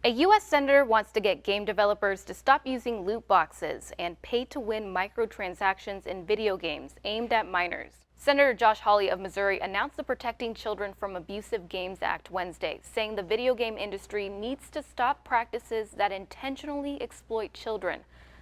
A U.S. senator wants to get game developers to stop using loot boxes and pay-to-win microtransactions in video games aimed at minors. Senator Josh Hawley of Missouri announced the Protecting Children from Abusive Games Act Wednesday, saying the video game industry needs to stop practices that intentionally exploit children.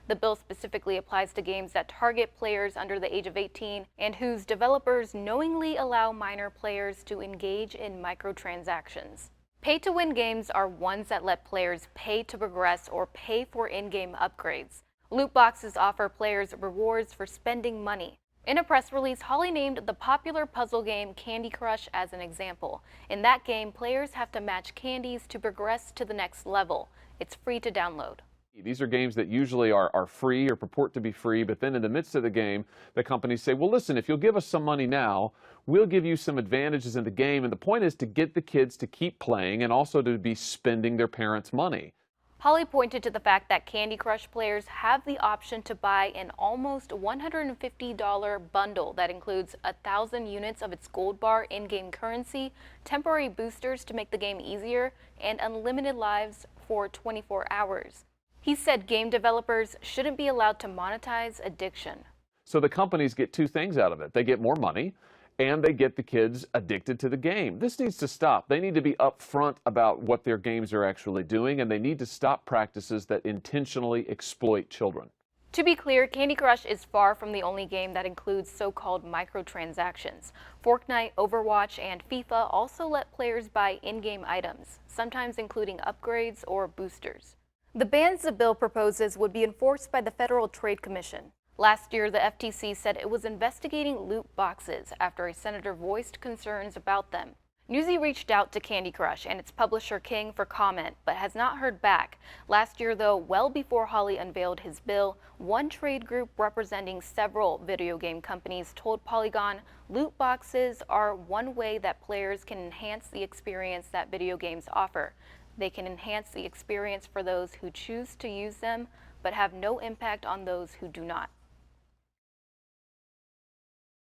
The bill specifically applies to games that target players under the age of 18 and whose developers knowingly allow minor players to engage in microtransactions. Pay-to-win games are ones that let players pay to progress or pay for in-game upgrades. Loot boxes offer players rewards for spending money. In a press release, Hawley named the popular puzzle game Candy Crush as an example. In that game, players have to match candies to progress to the next level. It's free to download. These are games that usually are free or purport to be free, but then in the midst of the game, the companies say, well, listen, if you'll give us some money now, we'll give you some advantages in the game. And the point is to get the kids to keep playing and also to be spending their parents' money. Hawley pointed to the fact that Candy Crush players have the option to buy an almost $150 bundle that includes 1,000 units of its gold bar in-game currency, temporary boosters to make the game easier, and unlimited lives for 24 hours. He said game developers shouldn't be allowed to monetize addiction. So the companies get two things out of it. They get more money and they get the kids addicted to the game. This needs to stop. They need to be upfront about what their games are actually doing, and they need to stop practices that intentionally exploit children. To be clear, Candy Crush is far from the only game that includes so-called microtransactions. Fortnite, Overwatch, and FIFA also let players buy in-game items, sometimes including upgrades or boosters. The bans the bill proposes would be enforced by the Federal Trade Commission. Last year, the FTC said it was investigating loot boxes after a senator voiced concerns about them. Newsy reached out to Candy Crush and its publisher King for comment, but has not heard back. Last year, though, well before Hawley unveiled his bill, one trade group representing several video game companies told Polygon loot boxes are one way that players can enhance the experience that video games offer. They can enhance the experience for those who choose to use them, but have no impact on those who do not.